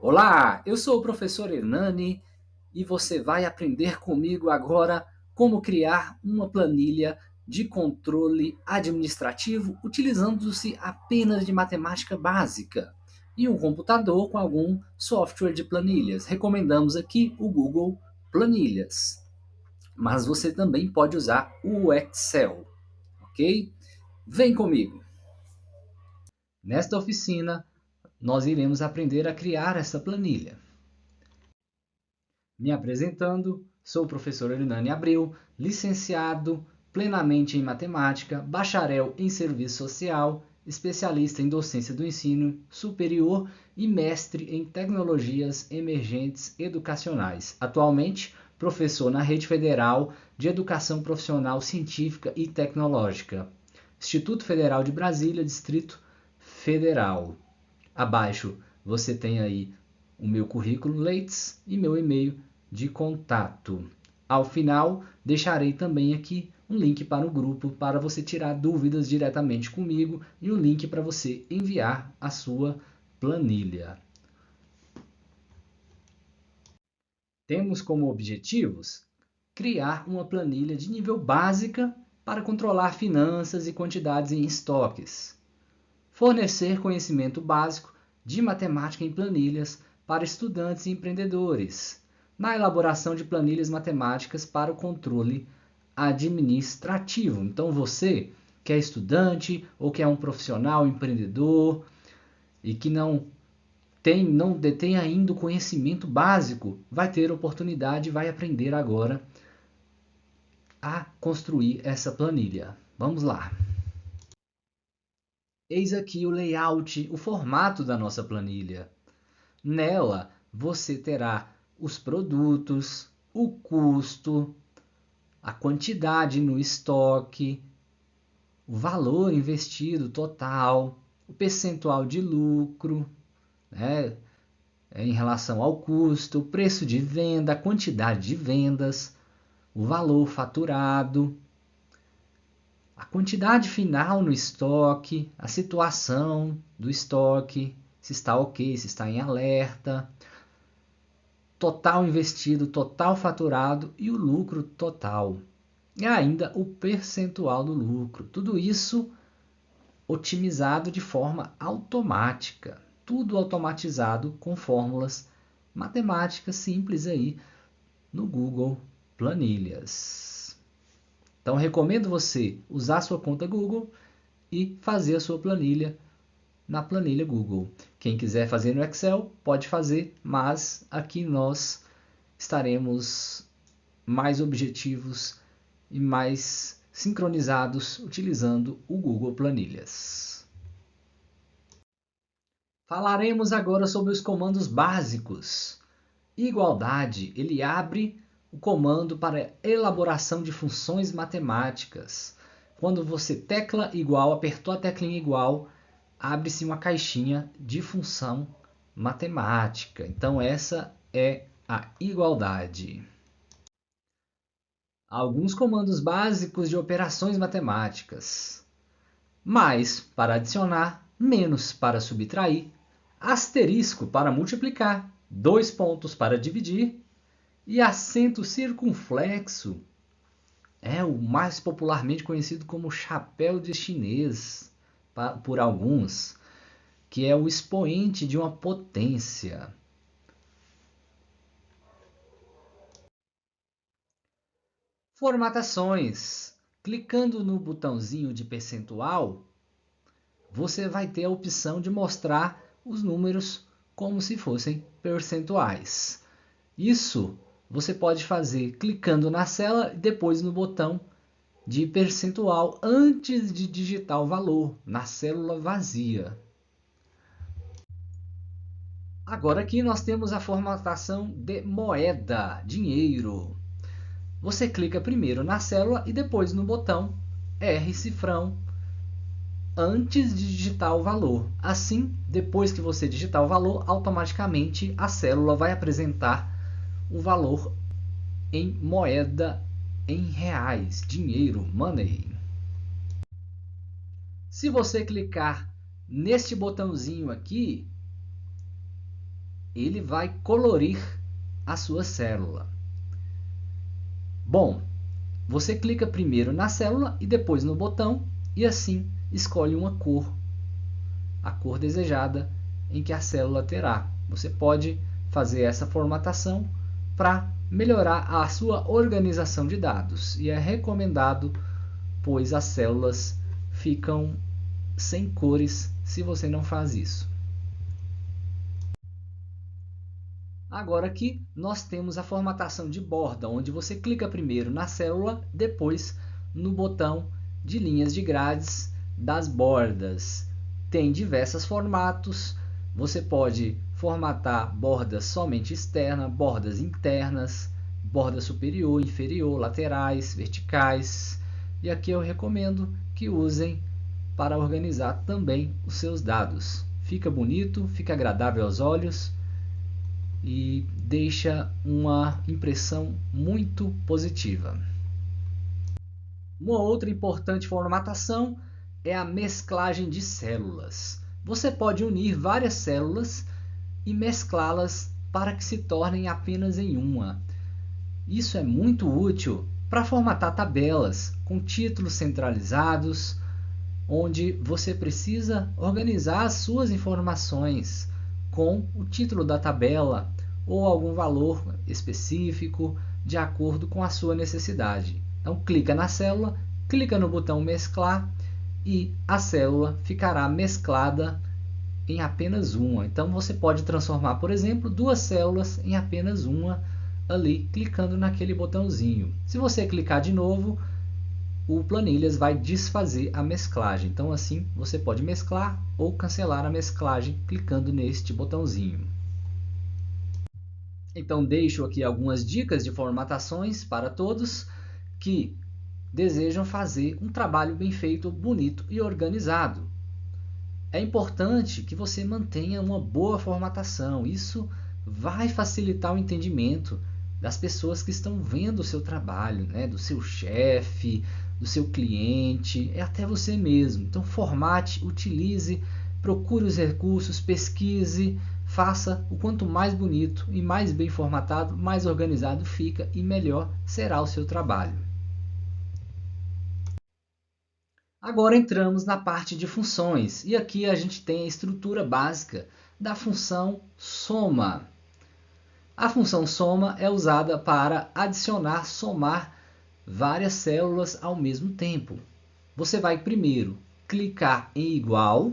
Olá, eu sou o professor Hernani e você vai aprender comigo agora como criar uma planilha de controle administrativo utilizando-se apenas de matemática básica e um computador com algum software de planilhas. Recomendamos aqui o Google Planilhas, mas você também pode usar o Excel, ok? Vem comigo! Nesta oficina, nós iremos aprender a criar essa planilha. Me apresentando, sou o professor Hernani Abreu, licenciado plenamente em matemática, bacharel em serviço social, especialista em docência do ensino superior e mestre em tecnologias emergentes educacionais. Atualmente, professor na Rede Federal de Educação Profissional Científica e Tecnológica, Instituto Federal de Brasília, Distrito Federal. Abaixo você tem aí o meu currículo Lattes e meu e-mail de contato. Ao final, deixarei também aqui um link para o grupo para você tirar dúvidas diretamente comigo e um link para você enviar a sua planilha. Temos como objetivos criar uma planilha de nível básica para controlar finanças e quantidades em estoques, fornecer conhecimento básico de matemática em planilhas para estudantes e empreendedores, na elaboração de planilhas matemáticas para o controle administrativo. Então você que é estudante ou que é um profissional empreendedor e que não detém ainda o conhecimento básico, vai ter oportunidade e vai aprender agora a construir essa planilha. Vamos lá. Eis aqui o layout, o formato da nossa planilha. Nela você terá os produtos, o custo, a quantidade no estoque, o valor investido total, o percentual de lucro, né, em relação ao custo, o preço de venda, a quantidade de vendas, o valor faturado, a quantidade final no estoque, a situação do estoque, se está ok, se está em alerta, total investido, total faturado e o lucro total. E ainda o percentual do lucro. Tudo isso otimizado de forma automática. Tudo automatizado com fórmulas matemáticas simples aí no Google Planilhas. Então recomendo você usar sua conta Google e fazer a sua planilha na planilha Google. Quem quiser fazer no Excel pode fazer, mas aqui nós estaremos mais objetivos e mais sincronizados utilizando o Google Planilhas. Falaremos agora sobre os comandos básicos. Igualdade, ele abre o comando para elaboração de funções matemáticas. Quando você tecla igual, apertou a teclinha igual, abre-se uma caixinha de função matemática. Então essa é a igualdade. Alguns comandos básicos de operações matemáticas: mais para adicionar, menos para subtrair, asterisco para multiplicar, dois pontos para dividir e acento circunflexo é o mais popularmente conhecido como chapéu de chinês por alguns, que é o expoente de uma potência. Formatações. Clicando no botãozinho de percentual, você vai ter a opção de mostrar os números como se fossem percentuais. Isso você pode fazer clicando na célula e depois no botão de percentual antes de digitar o valor na célula vazia. Agora aqui nós temos a formatação de moeda, dinheiro. Você clica primeiro na célula e depois no botão R cifrão antes de digitar o valor. Assim, depois que você digitar o valor, automaticamente a célula vai apresentar o valor em moeda em reais, dinheiro, money. Se você clicar neste botãozinho aqui, ele vai colorir a sua célula. Bom, você clica primeiro na célula e depois no botão e assim escolhe uma cor, a cor desejada em que a célula terá. Você pode fazer essa formatação para melhorar a sua organização de dados e é recomendado, pois as células ficam sem cores se você não faz isso. Agora aqui nós temos a formatação de borda, onde você clica primeiro na célula, depois no botão de linhas de grades das bordas. Tem diversos formatos, você pode formatar bordas somente externas, bordas internas, borda superior, inferior, laterais, verticais. E aqui eu recomendo que usem para organizar também os seus dados. Fica bonito, fica agradável aos olhos e deixa uma impressão muito positiva. Uma outra importante formatação é a mesclagem de células. Você pode unir várias células e mesclá-las para que se tornem apenas em uma. Isso é muito útil para formatar tabelas com títulos centralizados, onde você precisa organizar as suas informações com o título da tabela ou algum valor específico de acordo com a sua necessidade. Então clica na célula, clica no botão mesclar e a célula ficará mesclada em apenas uma. Então você pode transformar, por exemplo, duas células em apenas uma ali, clicando naquele botãozinho. Se você clicar de novo, o Planilhas vai desfazer a mesclagem. Então assim você pode mesclar ou cancelar a mesclagem clicando neste botãozinho. Então deixo aqui algumas dicas de formatações para todos que desejam fazer um trabalho bem feito, bonito e organizado. É importante que você mantenha uma boa formatação. Isso vai facilitar o entendimento das pessoas que estão vendo o seu trabalho, né? Do seu chefe, do seu cliente, é até você mesmo. Então formate, utilize, procure os recursos, pesquise, faça o quanto mais bonito e mais bem formatado, mais organizado fica e melhor será o seu trabalho. Agora entramos na parte de funções e aqui a gente tem a estrutura básica da função soma. A função soma é usada para adicionar, somar várias células ao mesmo tempo. Você vai primeiro clicar em igual,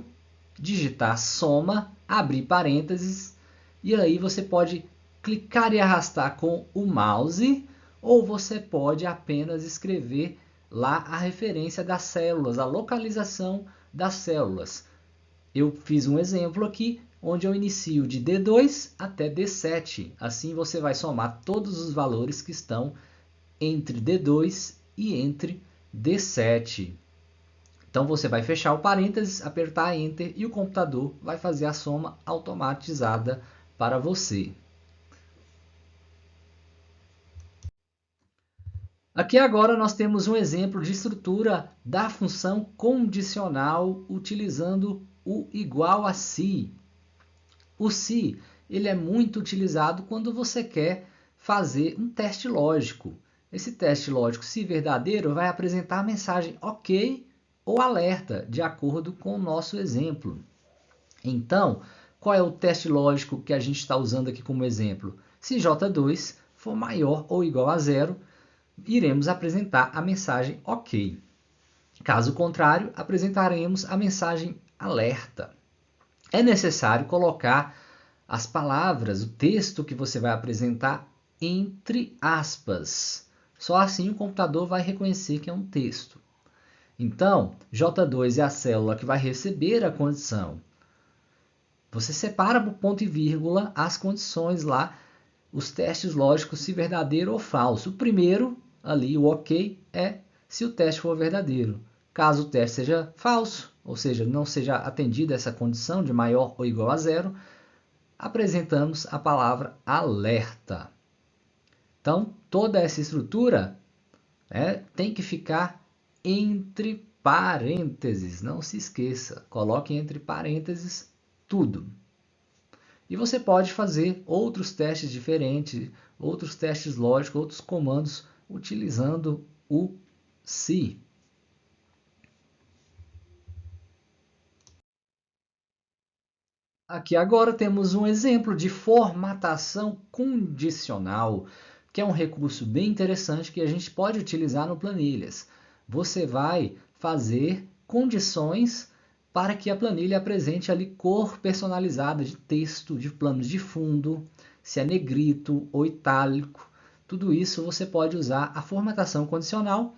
digitar soma, abrir parênteses e aí você pode clicar e arrastar com o mouse ou você pode apenas escrever lá a referência das células, a localização das células. Eu fiz um exemplo aqui onde eu inicio de D2 até D7. Assim você vai somar todos os valores que estão entre D2 e entre D7. Então você vai fechar o parênteses, apertar Enter e o computador vai fazer a soma automatizada para você. Aqui agora nós temos um exemplo de estrutura da função condicional utilizando o igual a se. O se ele é muito utilizado quando você quer fazer um teste lógico. Esse teste lógico, se verdadeiro, vai apresentar a mensagem OK ou alerta, de acordo com o nosso exemplo. Então, qual é o teste lógico que a gente está usando aqui como exemplo? Se J2 for maior ou igual a zero, iremos apresentar a mensagem OK. Caso contrário, apresentaremos a mensagem alerta. É necessário colocar as palavras, o texto que você vai apresentar entre aspas. Só assim o computador vai reconhecer que é um texto. Então, J2 é a célula que vai receber a condição. Você separa por ponto e vírgula as condições lá, os testes lógicos, se verdadeiro ou falso. O primeiro, ali, o OK, é se o teste for verdadeiro. Caso o teste seja falso, ou seja, não seja atendida essa condição de maior ou igual a zero, apresentamos a palavra alerta. Então, toda essa estrutura tem que ficar entre parênteses. Não se esqueça, coloque entre parênteses tudo. E você pode fazer outros testes diferentes, outros testes lógicos, outros comandos utilizando o se. Aqui agora temos um exemplo de formatação condicional, que é um recurso bem interessante que a gente pode utilizar no Planilhas. Você vai fazer condições para que a planilha apresente ali cor personalizada de texto, de planos de fundo, se é negrito ou itálico. Tudo isso você pode usar a formatação condicional,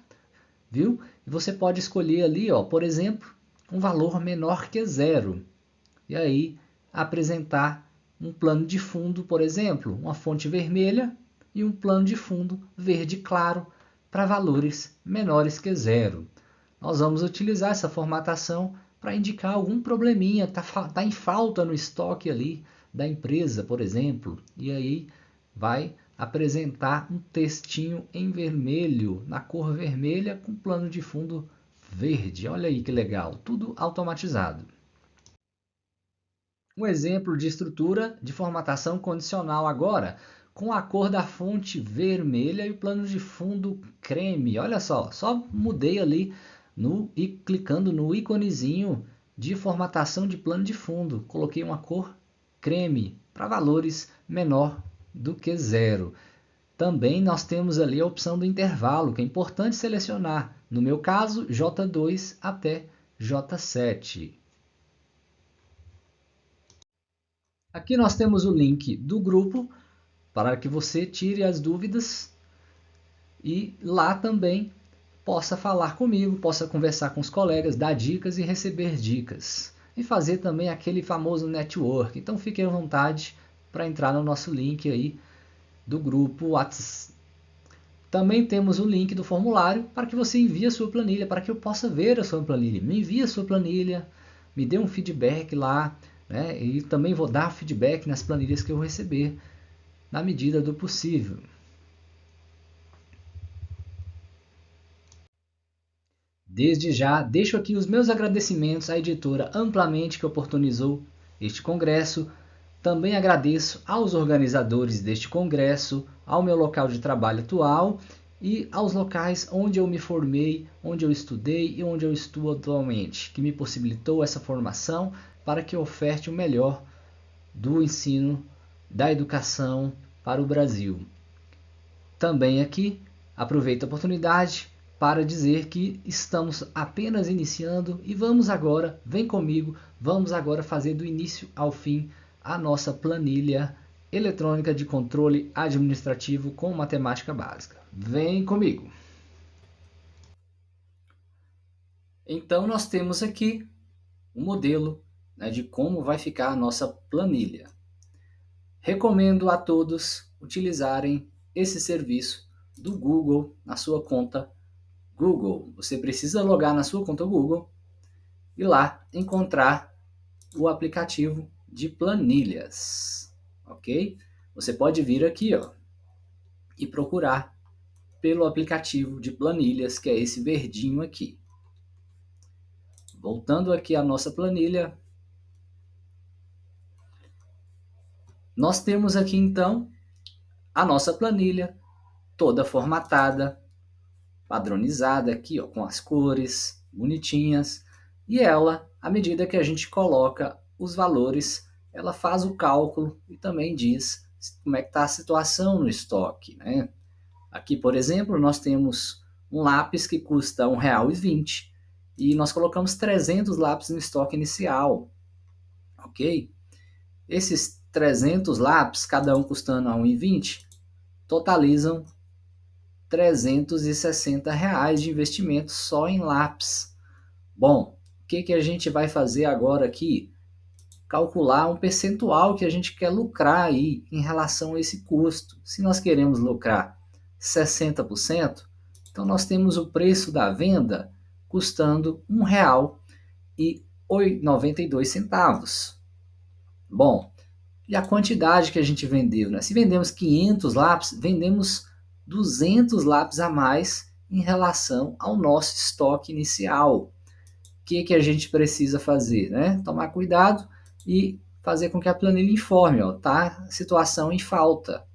viu? E você pode escolher ali, ó, por exemplo, um valor menor que zero. E aí apresentar um plano de fundo, por exemplo, uma fonte vermelha e um plano de fundo verde claro para valores menores que zero. Nós vamos utilizar essa formatação para indicar algum probleminha, tá em falta no estoque ali da empresa, por exemplo, e aí vai apresentar um textinho em vermelho, na cor vermelha, com plano de fundo verde. Olha aí que legal, tudo automatizado. Um exemplo de estrutura de formatação condicional agora, com a cor da fonte vermelha e o plano de fundo creme. Olha só mudei ali e clicando no íconezinho de formatação de plano de fundo. Coloquei uma cor creme para valores menor do que zero. Também nós temos ali a opção do intervalo, que é importante selecionar. No meu caso, J2 até J7. Aqui nós temos o link do grupo para que você tire as dúvidas e lá também possa falar comigo, possa conversar com os colegas, dar dicas e receber dicas. E fazer também aquele famoso network. Então fique à vontade para entrar no nosso link aí do grupo WhatsApp. Também temos o link do formulário para que você envie a sua planilha, para que eu possa ver a sua planilha. Me envie a sua planilha, me dê um feedback lá, né? E também vou dar feedback nas planilhas que eu receber, na medida do possível. Desde já, deixo aqui os meus agradecimentos à editora Amplamente que oportunizou este congresso. Também agradeço aos organizadores deste congresso, ao meu local de trabalho atual e aos locais onde eu me formei, onde eu estudei e onde eu estou atualmente, que me possibilitou essa formação para que eu oferte o melhor do ensino, da educação para o Brasil. Também aqui aproveito a oportunidade para dizer que estamos apenas iniciando e vem comigo, vamos agora fazer do início ao fim a nossa planilha eletrônica de controle administrativo com matemática básica. Vem comigo! Então nós temos aqui um modelo, né, de como vai ficar a nossa planilha. Recomendo a todos utilizarem esse serviço do Google na sua conta Google. Você precisa logar na sua conta Google e lá encontrar o aplicativo de planilhas, ok? Você pode vir aqui, ó, e procurar pelo aplicativo de planilhas, que é esse verdinho aqui. Voltando aqui à nossa planilha, nós temos aqui então a nossa planilha toda formatada, padronizada aqui, ó, com as cores bonitinhas, e ela, à medida que a gente coloca os valores, ela faz o cálculo e também diz como é que está a situação no estoque, né? Aqui, por exemplo, nós temos um lápis que custa R$ 1,20 e nós colocamos 300 lápis no estoque inicial, ok? Esses 300 lápis, cada um custando a R$ 1,20, totalizam R$ 360 de investimento só em lápis. Bom, o que a gente vai fazer agora aqui? Calcular um percentual que a gente quer lucrar aí em relação a esse custo. Se nós queremos lucrar 60%, então nós temos o preço da venda custando R$ 1,92. Bom, e a quantidade que a gente vendeu, né? Se vendemos 500 lápis, vendemos 200 lápis a mais em relação ao nosso estoque inicial. O que a gente precisa fazer, né? Tomar cuidado e fazer com que a planilha informe, ó, tá situação em falta,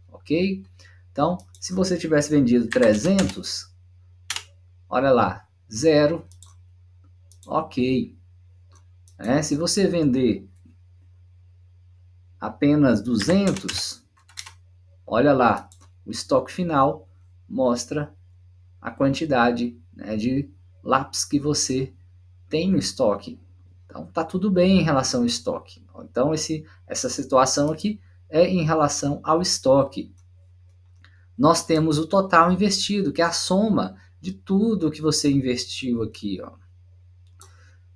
ok? Então, se você tivesse vendido 300, olha lá, 0, ok. Se você vender apenas 200, olha lá, o estoque final mostra a quantidade, né, de lápis que você tem no estoque. Então, tá tudo bem em relação ao estoque. Então, essa situação aqui é em relação ao estoque. Nós temos o total investido, que é a soma de tudo que você investiu aqui, ó.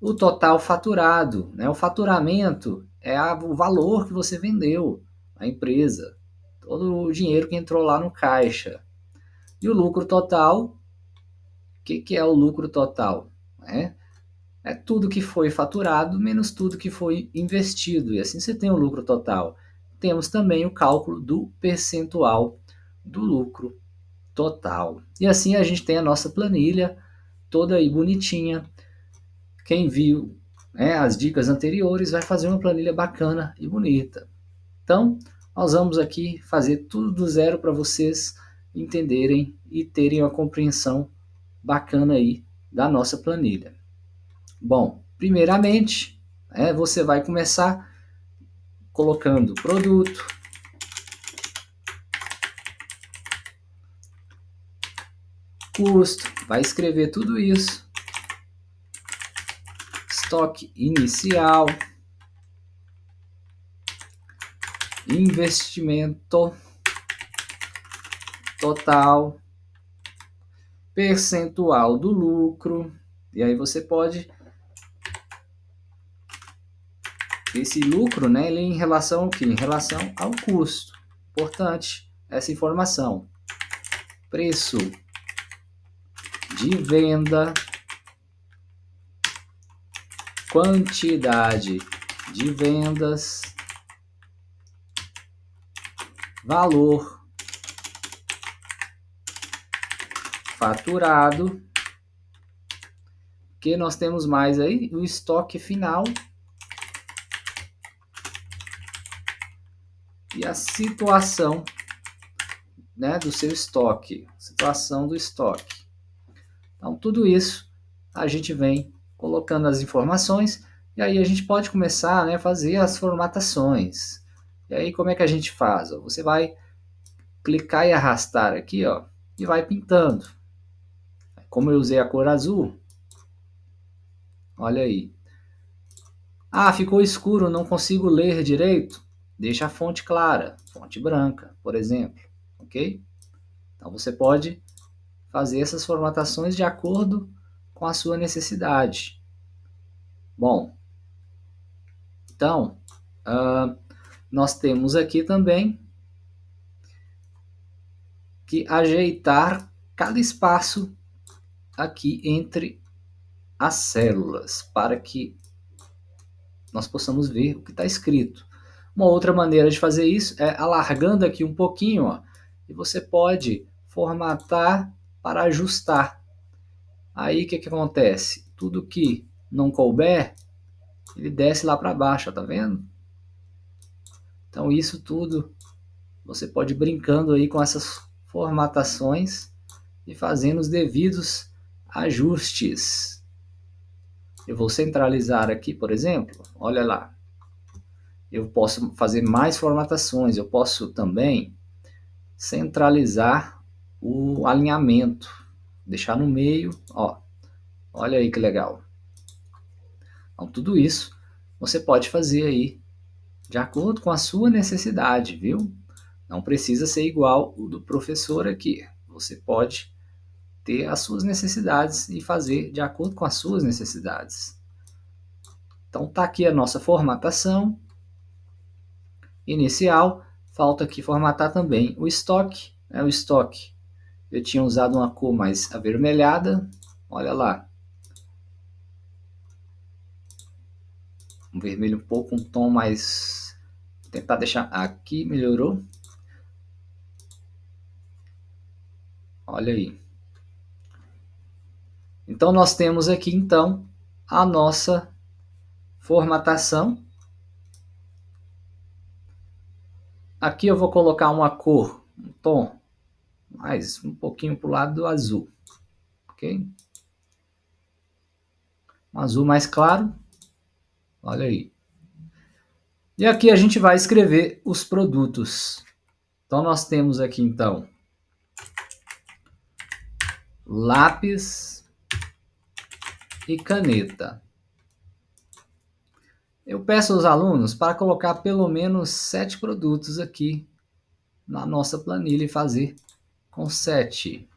O total faturado, né? O faturamento é o valor que você vendeu à empresa, todo o dinheiro que entrou lá no caixa. E o lucro total, o que é o lucro total? É tudo que foi faturado menos tudo que foi investido, e assim você tem o lucro total. Temos também o cálculo do percentual do lucro total. E assim a gente tem a nossa planilha toda aí bonitinha. Quem viu, as dicas anteriores vai fazer uma planilha bacana e bonita. Então, nós vamos aqui fazer tudo do zero para vocês entenderem e terem uma compreensão bacana aí da nossa planilha. Bom, primeiramente, você vai começar colocando produto, custo, vai escrever tudo isso, estoque inicial, investimento total, percentual do lucro, e aí você pode, esse lucro, né, ele é em relação ao quê? Em relação ao custo. Importante essa informação. Preço de venda, quantidade de vendas, valor faturado, que nós temos mais aí o estoque final e a situação, né, do seu estoque, situação do estoque. Então tudo isso a gente vem colocando as informações e aí a gente pode começar, né, a fazer as formatações. E aí como é que a gente faz? Você vai clicar e arrastar aqui, ó, e vai pintando. Como eu usei a cor azul, olha aí. Ah, ficou escuro, não consigo ler direito. Deixa a fonte clara, fonte branca, por exemplo, ok? Então você pode fazer essas formatações de acordo com a sua necessidade. Bom, então nós temos aqui também que ajeitar cada espaço aqui entre as células para que nós possamos ver o que está escrito. Uma outra maneira de fazer isso é alargando aqui um pouquinho, ó, e você pode formatar para ajustar. Aí o que acontece? Tudo que não couber, ele desce lá para baixo, ó, tá vendo? Então isso tudo você pode ir brincando aí com essas formatações e fazendo os devidos ajustes. Eu vou centralizar aqui, por exemplo, olha lá. Eu posso fazer mais formatações, eu posso também centralizar o alinhamento, deixar no meio, ó, olha aí que legal. Então tudo isso você pode fazer aí de acordo com a sua necessidade, viu? Não precisa ser igual o do professor aqui, você pode ter as suas necessidades e fazer de acordo com as suas necessidades. Então tá aqui a nossa formatação inicial, falta aqui formatar também o estoque, o estoque. Eu tinha usado uma cor mais avermelhada, olha lá. Um vermelho um pouco, um tom mais... Vou tentar deixar aqui, melhorou. Olha aí. Então nós temos aqui então a nossa formatação Aqui eu vou colocar uma cor, um tom, mais um pouquinho para o lado do azul, ok? Um azul mais claro, olha aí. E aqui a gente vai escrever os produtos. Então nós temos aqui então lápis e caneta. Eu peço aos alunos para colocar pelo menos 7 produtos aqui na nossa planilha e fazer com 7.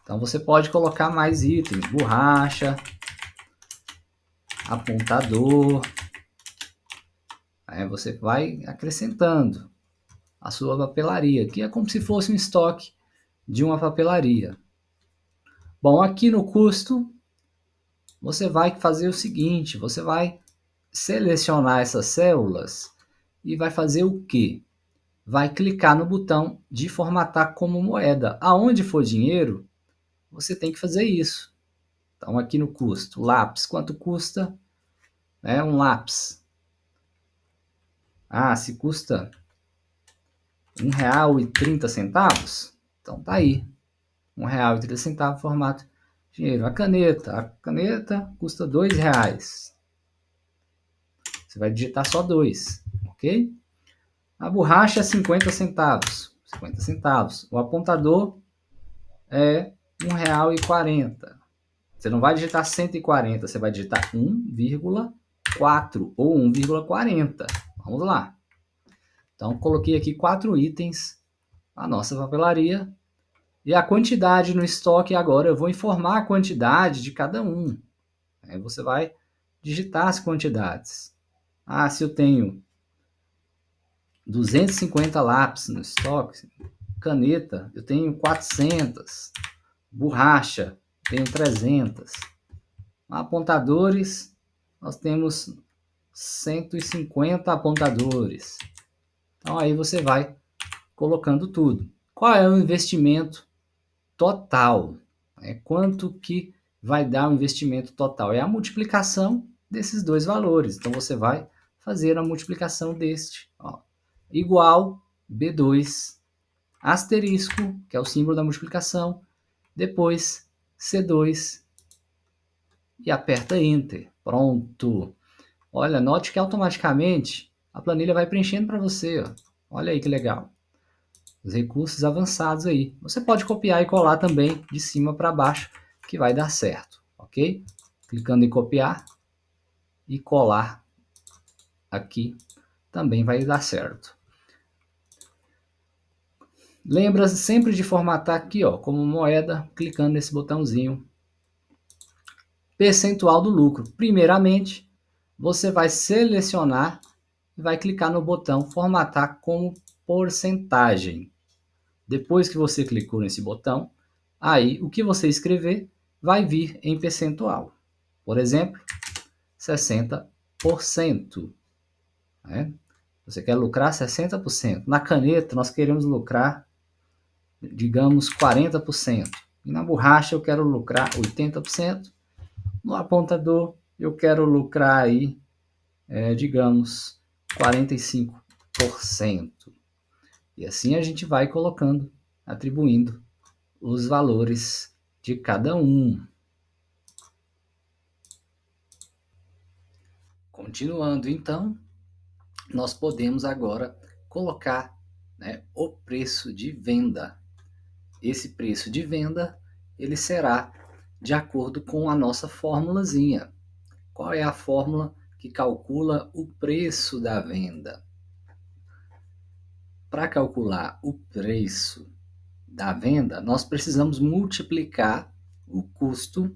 Então você pode colocar mais itens, borracha, apontador. Aí você vai acrescentando a sua papelaria, que é como se fosse um estoque de uma papelaria. Bom, aqui no custo, você vai fazer o seguinte, você vai selecionar essas células e vai fazer o quê? Vai clicar no botão de formatar como moeda. Aonde for dinheiro, você tem que fazer isso. Então aqui no custo, lápis, quanto custa? Um lápis. Ah, se custa R$1,30, então tá aí. R$1,30 formato dinheiro. A caneta custa R$2. Você vai digitar só 2, ok? A borracha é 50 centavos. 50 centavos. O apontador é R$1,40. Você não vai digitar 140, você vai digitar 1,4 ou 1,40. Vamos lá. Então, coloquei aqui 4 itens na nossa papelaria. E a quantidade no estoque agora, eu vou informar a quantidade de cada um. Aí você vai digitar as quantidades. Ah, se eu tenho 250 lápis no estoque, caneta, eu tenho 400, borracha, tenho 300. Apontadores, nós temos 150 apontadores. Então aí você vai colocando tudo. Qual é o investimento total? Quanto que vai dar o investimento total? É a multiplicação desses dois valores. Então você vai fazer a multiplicação deste. Igual B2, asterisco, que é o símbolo da multiplicação, depois C2 e aperta Enter. Pronto. Olha, note que automaticamente a planilha vai preenchendo para você. Olha aí que legal. Os recursos avançados aí. Você pode copiar e colar também de cima para baixo, que vai dar certo, ok? Clicando em copiar e colar aqui também vai dar certo. Lembra sempre de formatar aqui, como moeda, clicando nesse botãozinho. Percentual do lucro. Primeiramente, você vai selecionar e vai clicar no botão formatar como porcentagem. Depois que você clicou nesse botão, aí o que você escrever vai vir em percentual. Por exemplo, 60%. Você quer lucrar 60%. Na caneta, nós queremos lucrar, digamos, 40%. E na borracha, eu quero lucrar 80%. No apontador, eu quero lucrar aí, digamos, 45%. E assim a gente vai colocando, atribuindo os valores de cada um. Continuando, então, nós podemos agora colocar, o preço de venda. Esse preço de venda, ele será de acordo com a nossa formulazinha. Qual é a fórmula que calcula o preço da venda? Para calcular o preço da venda, nós precisamos multiplicar o custo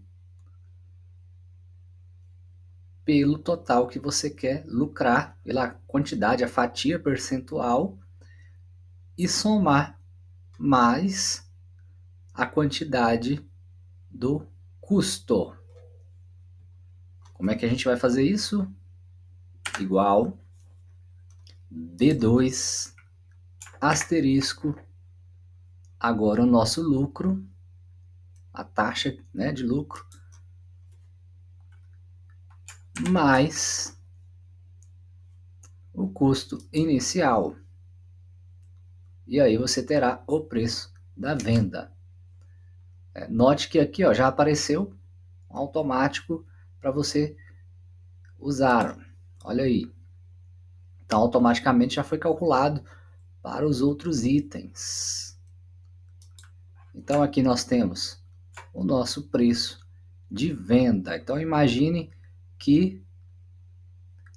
pelo total que você quer lucrar, pela quantidade, a fatia percentual, e somar mais a quantidade do custo. Como é que a gente vai fazer isso? Igual B2 asterisco, agora o nosso lucro, a taxa, de lucro, mais o custo inicial. E aí você terá o preço da venda. Note que aqui já apareceu um automático para você usar. Olha aí. Então automaticamente já foi calculado para os outros itens. Então aqui nós temos o nosso preço de venda. Então imagine que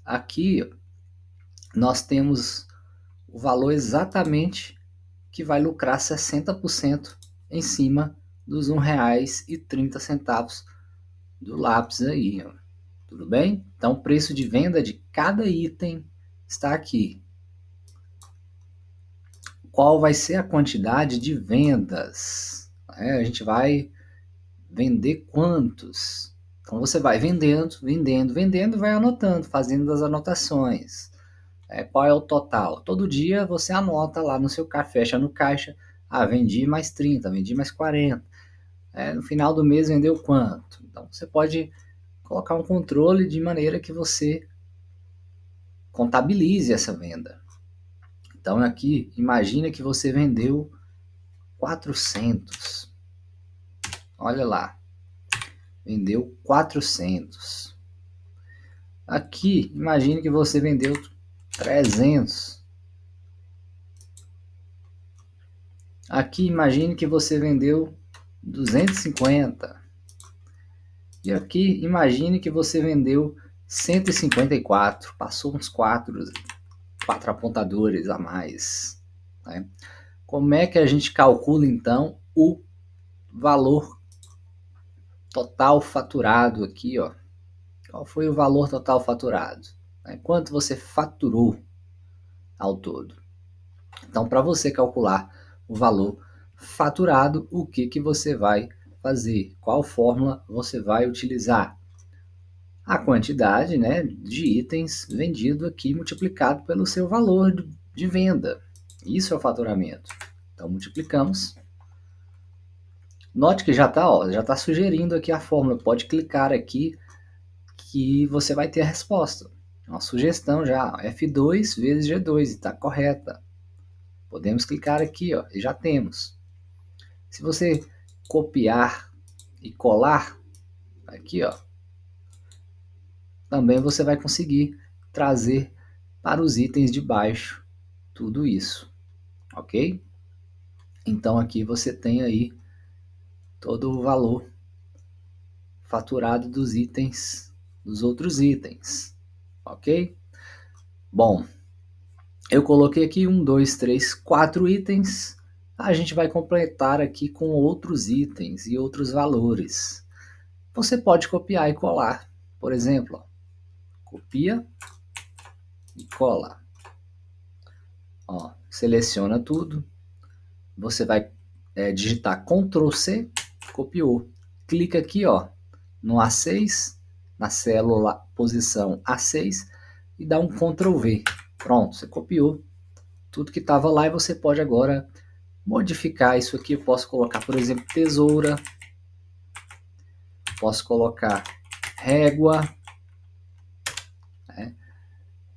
aqui nós temos o valor exatamente que vai lucrar 60% em cima dos R$ 1,30 do lápis aí. Tudo bem? Então o preço de venda de cada item está aqui. Qual vai ser a quantidade de vendas? A gente vai vender quantos? Então você vai vendendo, vendendo, vendendo, vai anotando, fazendo as anotações. Qual é o total? Todo dia você anota lá no seu caixa, fecha no caixa, vendi mais 30, vendi mais 40. No final do mês vendeu quanto? Então você pode colocar um controle de maneira que você contabilize essa venda. Então aqui, imagina que você vendeu 400. Olha lá, vendeu 400. Aqui, imagine que você vendeu 300. Aqui, imagine que você vendeu 250. E aqui, imagine que você vendeu 154. Passou uns 4 apontadores a mais. Né? Como é que a gente calcula, então, o valor total faturado aqui, ó? Qual foi o valor total faturado? Quanto você faturou ao todo? Então, para você calcular o valor faturado, o que você vai fazer? Qual fórmula você vai utilizar? A quantidade, né, de itens vendido aqui multiplicado pelo seu valor de venda. Isso é o faturamento. Então, multiplicamos. Note que já está sugerindo aqui a fórmula. Pode clicar aqui que você vai ter a resposta. Uma sugestão já, F2 vezes G2, e está correta. Podemos clicar aqui, ó, e já temos. Se você copiar e colar, aqui, ó, também você vai conseguir trazer para os itens de baixo tudo isso, ok? Então aqui você tem aí todo o valor faturado dos itens, dos outros itens, ok? Bom, eu coloquei aqui 1, 2, 3, 4 itens. A gente vai completar aqui com outros itens e outros valores. Você pode copiar e colar. Por exemplo, ó, copia e cola. Ó, seleciona tudo. Você vai digitar Ctrl C, copiou. Clica aqui, ó, no A6, na célula posição A6 e dá um Ctrl V. Pronto, você copiou tudo que estava lá e você pode agora modificar isso aqui. Eu posso colocar, por exemplo, tesoura, posso colocar régua, né?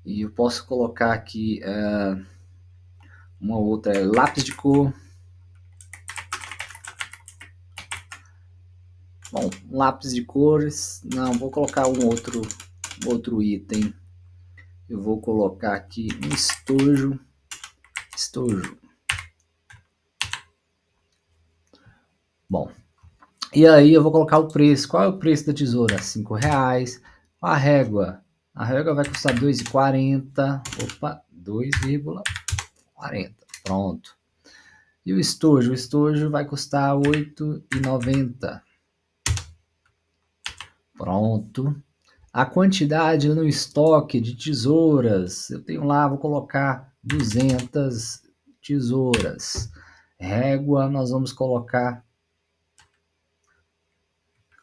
E eu posso colocar aqui uma outra, lápis de cor. Bom, lápis de cores, não, vou colocar um outro item. Eu vou colocar aqui um estojo. Bom, e aí eu vou colocar o preço. Qual é o preço da tesoura? R$5. A régua vai custar R$2,40. Opa, 2,40. Pronto. E o estojo? O estojo vai custar R$8,90. Pronto. A quantidade no estoque de tesouras, eu tenho lá, vou colocar 200 tesouras. Régua, nós vamos colocar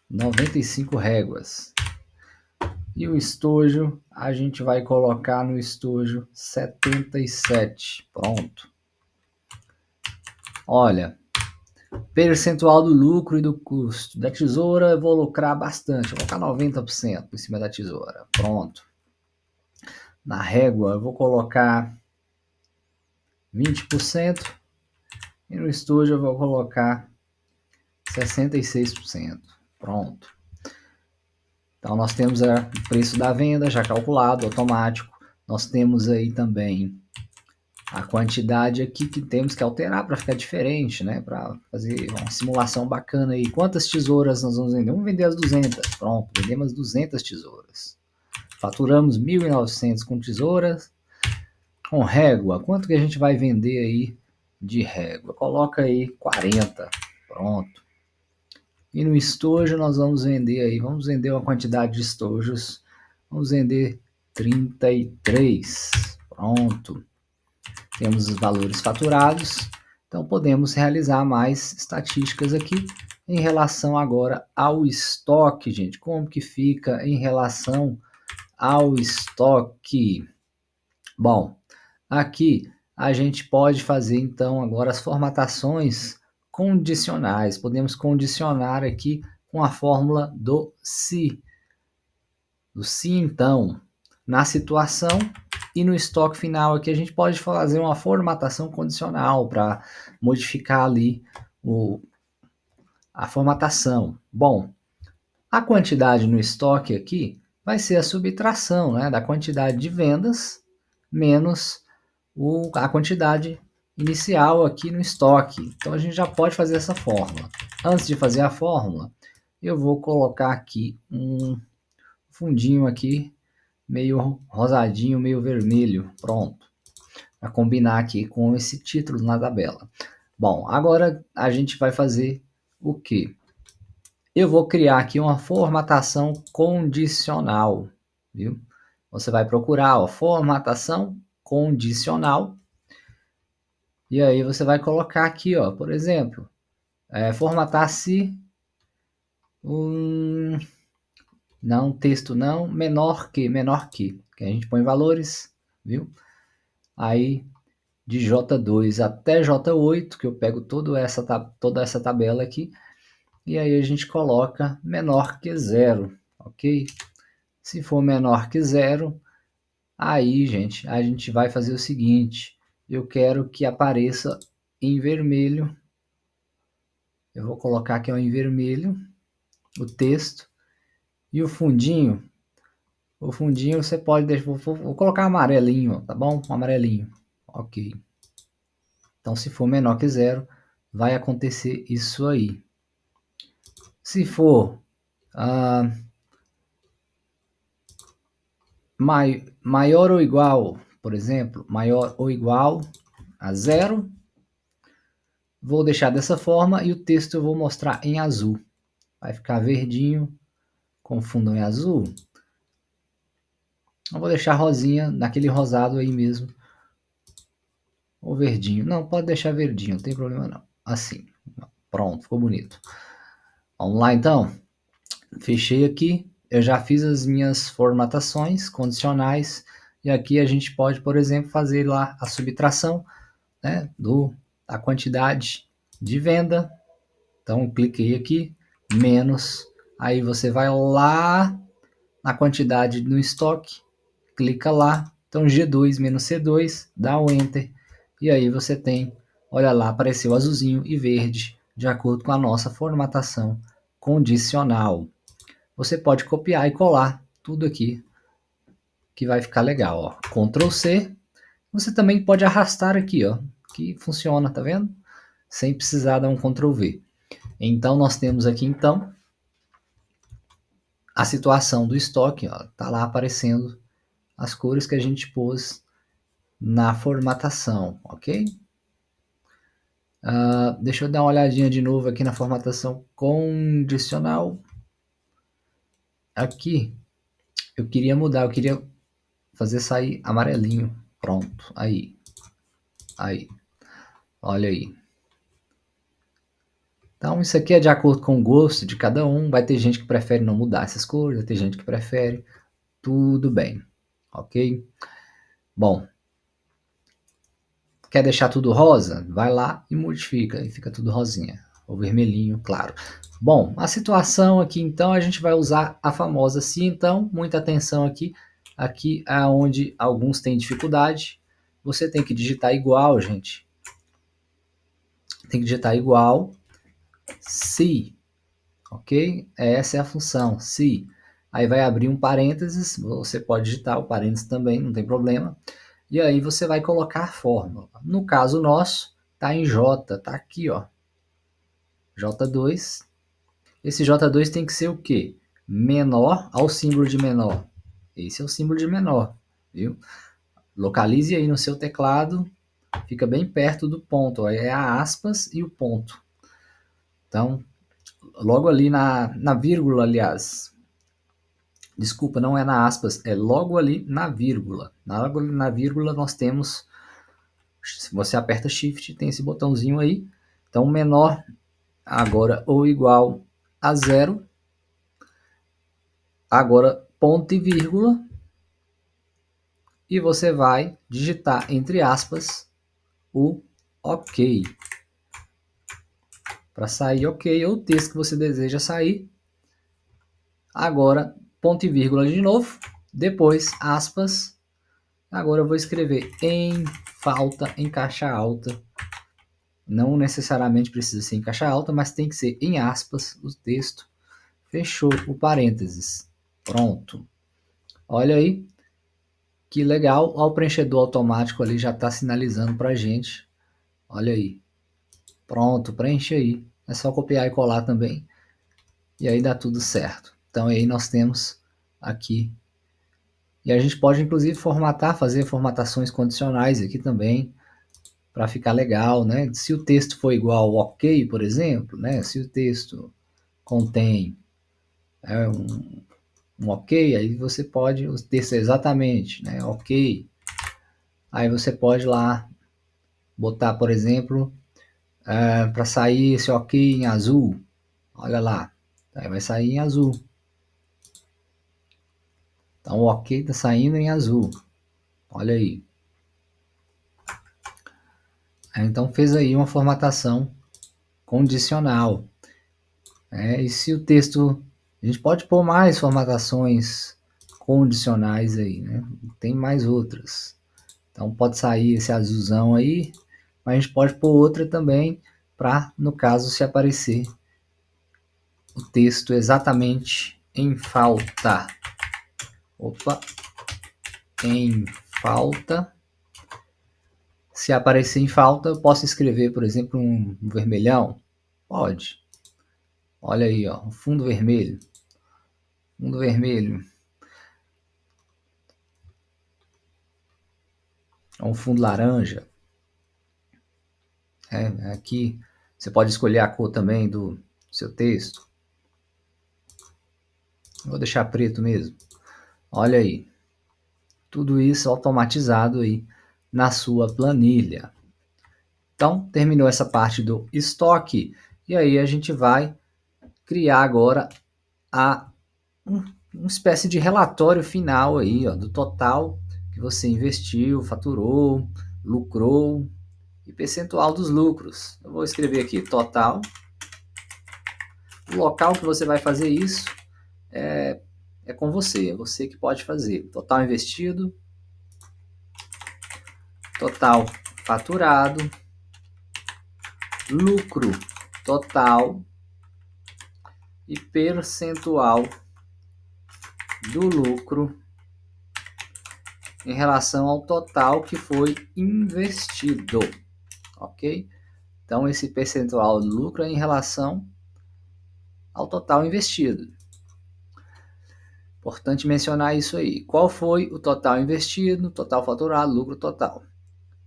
95 réguas. E o estojo, a gente vai colocar no estojo 77. Pronto. Olha, percentual do lucro e do custo. Da tesoura eu vou lucrar bastante, vou colocar 90% em cima da tesoura. Pronto. Na régua eu vou colocar 20% e no estúdio eu vou colocar 66%. Pronto. Então nós temos o preço da venda já calculado, automático. Nós temos aí também a quantidade aqui que temos que alterar para ficar diferente, né? Para fazer uma simulação bacana aí. Quantas tesouras nós vamos vender? Vamos vender as 200. Pronto, vendemos 200 tesouras. Faturamos 1.900 com tesouras. Com régua, quanto que a gente vai vender aí de régua? Coloca aí 40. Pronto. E no estojo nós vamos vender uma quantidade de estojos. Vamos vender 33. Pronto. Temos os valores faturados. Então podemos realizar mais estatísticas aqui em relação agora ao estoque, gente. Como que fica em relação ao estoque? Bom, aqui a gente pode fazer então agora as formatações condicionais. Podemos condicionar aqui com a fórmula do se. Do se então, na situação e no estoque final aqui a gente pode fazer uma formatação condicional para modificar ali a formatação. Bom, a quantidade no estoque aqui vai ser a subtração, né, da quantidade de vendas menos a quantidade inicial aqui no estoque. Então a gente já pode fazer essa fórmula. Antes de fazer a fórmula, eu vou colocar aqui um fundinho aqui, meio rosadinho, meio vermelho, pronto. Para combinar aqui com esse título na tabela. Bom, agora a gente vai fazer o quê? Eu vou criar aqui uma formatação condicional, viu? Você vai procurar, ó, formatação condicional. E aí você vai colocar aqui, ó, por exemplo, formatar-se não, texto não, menor que a gente põe valores, viu? Aí de J2 até J8, que eu pego toda essa tabela aqui, e aí a gente coloca menor que 0, ok? Se for menor que 0, aí, gente, a gente vai fazer o seguinte, eu quero que apareça em vermelho, eu vou colocar aqui ó, em vermelho o texto, e o fundinho você pode deixar, vou colocar amarelinho, tá bom? Um amarelinho, ok. Então, se for menor que 0, vai acontecer isso aí. Se for maior ou igual, por exemplo, maior ou igual a 0, vou deixar dessa forma e o texto eu vou mostrar em azul. Vai ficar verdinho com fundo em azul. Eu vou deixar rosinha, naquele rosado aí mesmo. Ou verdinho. Não, pode deixar verdinho, não tem problema não. Assim. Pronto, ficou bonito. Vamos lá então. Fechei aqui. Eu já fiz as minhas formatações condicionais. E aqui a gente pode, por exemplo, fazer lá a subtração, né, da quantidade de venda. Então, cliquei aqui, menos. Aí você vai lá na quantidade no estoque, clica lá. Então, G2 menos C2, dá o Enter. E aí você tem, olha lá, apareceu azulzinho e verde, de acordo com a nossa formatação condicional. Você pode copiar e colar tudo aqui, que vai ficar legal. Ó. Ctrl C. Você também pode arrastar aqui, ó, que funciona, tá vendo? Sem precisar dar um Ctrl V. Então, nós temos aqui, então, a situação do estoque, ó, tá lá aparecendo as cores que a gente pôs na formatação, ok? Deixa eu dar uma olhadinha de novo aqui na formatação condicional. Aqui, eu queria mudar, eu queria fazer sair amarelinho. Pronto, aí. Olha aí. Então, isso aqui é de acordo com o gosto de cada um. Vai ter gente que prefere não mudar essas cores, vai ter gente que prefere. Tudo bem, ok? Bom, quer deixar tudo rosa? Vai lá e modifica e fica tudo rosinha. Ou vermelhinho, claro. Bom, a situação aqui então, a gente vai usar a famosa se então. Muita atenção aqui. Aqui é onde alguns têm dificuldade. Você tem que digitar igual, gente. Tem que digitar igual se, ok? Essa é a função, se. Aí vai abrir um parênteses, você pode digitar o parênteses também, não tem problema. E aí você vai colocar a fórmula. No caso nosso, tá em J, tá aqui, ó. J2. Esse J2 tem que ser o quê? Menor ao símbolo de menor. Esse é o símbolo de menor, viu? Localize aí no seu teclado, fica bem perto do ponto, ó, é a aspas e o ponto. Então, logo ali na vírgula, aliás. Desculpa, não é na aspas, é logo ali na vírgula. Logo ali na vírgula nós temos, se você aperta Shift, tem esse botãozinho aí. Então, menor agora ou igual a zero. Agora, ponto e vírgula. E você vai digitar, entre aspas, o OK. Para sair OK, ou o texto que você deseja sair. Agora, ponto e vírgula de novo. Depois, aspas. Agora eu vou escrever em falta, em caixa alta. Não necessariamente precisa ser em caixa alta, mas tem que ser em aspas o texto. Fechou o parênteses. Pronto. Olha aí. Que legal. Ó, o preenchedor automático ali já está sinalizando para a gente. Olha aí. Pronto, preenche aí. É só copiar e colar também. E aí dá tudo certo. Então aí nós temos aqui. E a gente pode inclusive formatar, fazer formatações condicionais aqui também, para ficar legal, né? Se o texto for igual ao OK, por exemplo, né? Se o texto contém um OK, aí você pode, o texto é exatamente, né? OK. Aí você pode lá botar, por exemplo, para sair esse OK em azul. Olha lá, aí vai sair em azul. Então o OK está saindo em azul. Olha aí. Então fez aí uma formatação condicional. E se o texto... A gente pode pôr mais formatações condicionais aí, né? Tem mais outras. Então pode sair esse azulzão aí, mas a gente pode pôr outra também para, no caso, se aparecer o texto exatamente em falta. Opa, em falta. Se aparecer em falta, eu posso escrever, por exemplo, um vermelhão? Pode. Olha aí, ó, um fundo vermelho. Fundo vermelho. Ou um fundo laranja. Aqui você pode escolher a cor também do seu texto. Vou deixar preto mesmo. Olha aí. Tudo isso automatizado aí na sua planilha. Então, terminou essa parte do estoque. E aí a gente vai criar agora uma espécie de relatório final aí, ó, do total que você investiu, faturou, lucrou e percentual dos lucros. Eu vou escrever aqui total. O local que você vai fazer isso é com você, é você que pode fazer. Total investido, total faturado, lucro total e percentual do lucro em relação ao total que foi investido, ok? Então esse percentual do lucro é em relação ao total investido. Importante mencionar isso aí. Qual foi o total investido, total faturado, lucro total?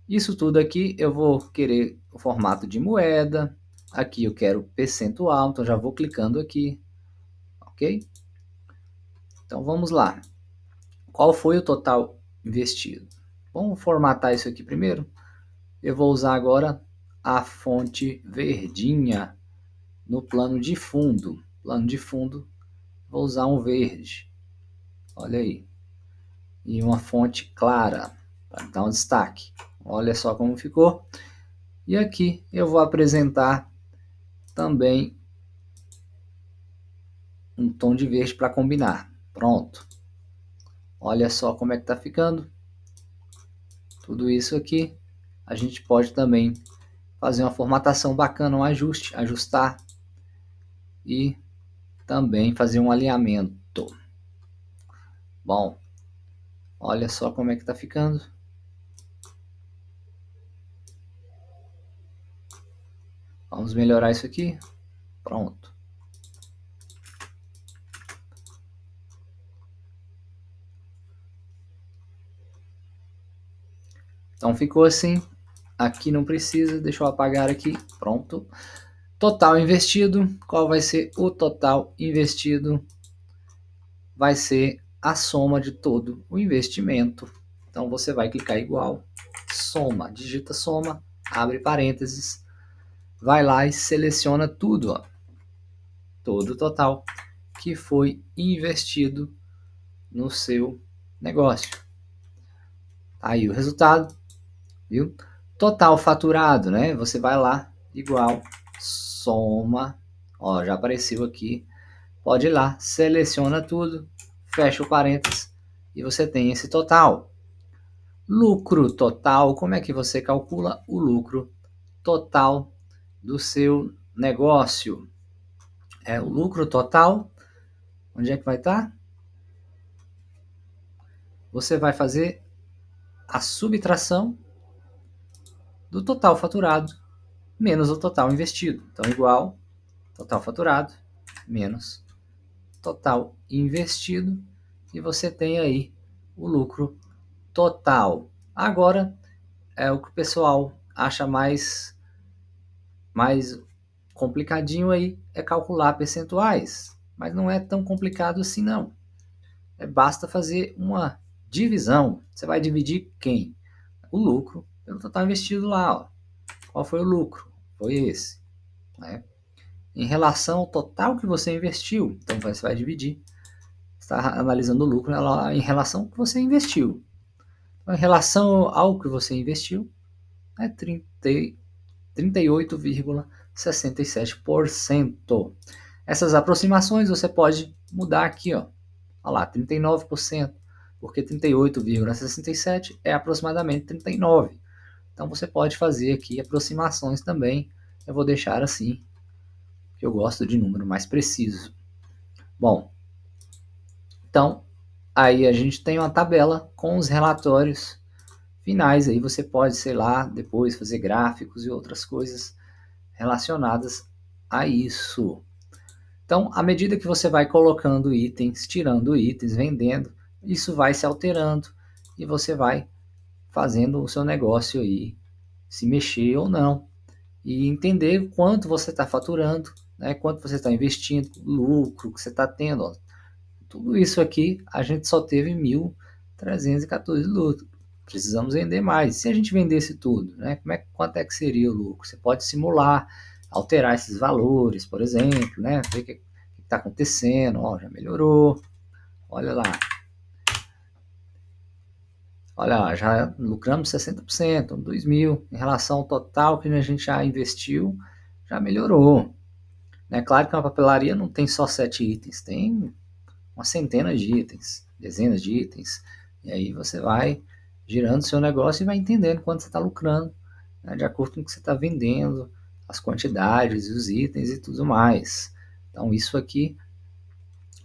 Isso tudo aqui eu vou querer o formato de moeda. Aqui eu quero percentual, então já vou clicando aqui, ok? Então vamos lá. Qual foi o total investido? Vamos formatar isso aqui primeiro. Eu vou usar agora a fonte verdinha no plano de fundo. Plano de fundo, vou usar um verde. Olha aí. E uma fonte clara, para dar um destaque. Olha só como ficou. E aqui eu vou apresentar também um tom de verde para combinar. Pronto. Olha só como é que está ficando. Tudo isso aqui. A gente pode também fazer uma formatação bacana, um ajuste, ajustar e também fazer um alinhamento. Bom, olha só como é que está ficando. Vamos melhorar isso aqui. Pronto. Então ficou assim. Aqui não precisa, deixa eu apagar aqui. Pronto. Total investido. Qual vai ser o total investido? Vai ser a soma de todo o investimento. Então você vai clicar igual, soma, digita soma, abre parênteses, vai lá e seleciona tudo, ó, todo o total que foi investido no seu negócio. Aí o resultado, viu? Total faturado, né? Você vai lá, igual, soma, ó, já apareceu aqui. Pode ir lá, seleciona tudo, fecha o parênteses e você tem esse total. Lucro total, como é que você calcula o lucro total do seu negócio? É o lucro total, onde é que vai estar? Você vai fazer a subtração do total faturado menos o total investido. Então, igual total faturado menos total investido e você tem aí o lucro total. Agora, é o que o pessoal acha mais complicadinho aí é calcular percentuais, mas não é tão complicado assim não. Basta fazer uma divisão. Você vai dividir quem? O lucro pelo total investido lá. Ó. Qual foi o lucro? Foi esse. Né? Em relação ao total que você investiu, então você vai dividir. Você está analisando o lucro em relação ao que você investiu. Então, em relação ao que você investiu, é 38,67%. Essas aproximações você pode mudar aqui, ó. Olha lá, 39%, porque 38,67% é aproximadamente 39%. Então você pode fazer aqui aproximações também. Eu vou deixar assim, que eu gosto de número mais preciso. Bom, então aí a gente tem uma tabela com os relatórios finais. Aí você pode, sei lá, depois fazer gráficos e outras coisas relacionadas a isso. Então, à medida que você vai colocando itens, tirando itens, vendendo, isso vai se alterando e você vai fazendo o seu negócio aí se mexer ou não e entender quanto você está faturando, né, quanto você está investindo, lucro que você está tendo. Ó. Tudo isso aqui a gente só teve 1.314 lucro. Precisamos vender mais. Se a gente vendesse tudo, né, quanto é que seria o lucro? Você pode simular, alterar esses valores, por exemplo, né, ver o que está acontecendo. Ó, já melhorou. Olha lá. Olha lá, já lucramos 60%, 2.000, em relação ao total que a gente já investiu, já melhorou. É claro que uma papelaria não tem só 7 itens, tem uma centena de itens, dezenas de itens. E aí você vai girando seu negócio e vai entendendo quanto você está lucrando, né, de acordo com o que você está vendendo, as quantidades, os itens e tudo mais. Então isso aqui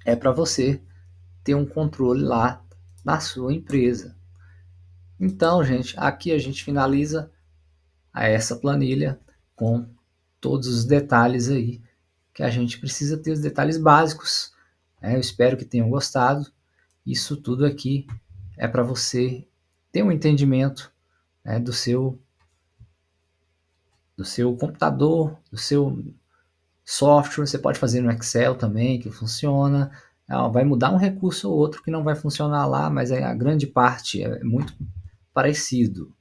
é para você ter um controle lá na sua empresa. Então, gente, aqui a gente finaliza essa planilha com todos os detalhes aí que a gente precisa ter, os detalhes básicos. Né? Eu espero que tenham gostado. Isso tudo aqui é para você ter um entendimento, né, do seu computador, do seu software. Você pode fazer no Excel também, que funciona. Vai mudar um recurso ou outro que não vai funcionar lá, mas a grande parte é muito parecido.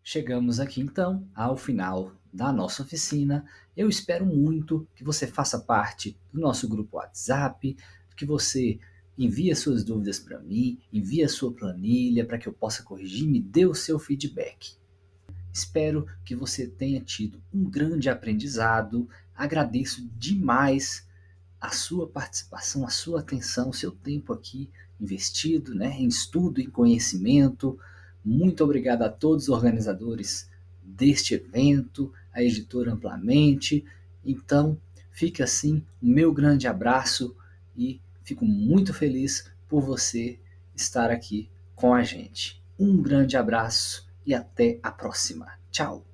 Chegamos aqui então ao final da nossa oficina. Eu espero muito que você faça parte do nosso grupo WhatsApp, que você envie suas dúvidas para mim, envie a sua planilha para que eu possa corrigir, me dê o seu feedback. Espero que você tenha tido um grande aprendizado. Agradeço demais a sua participação, a sua atenção, o seu tempo aqui investido, né, em estudo, em conhecimento. Muito obrigado a todos os organizadores deste evento, a editora Amplamente. Então, fica assim o meu grande abraço e fico muito feliz por você estar aqui com a gente. Um grande abraço e até a próxima. Tchau!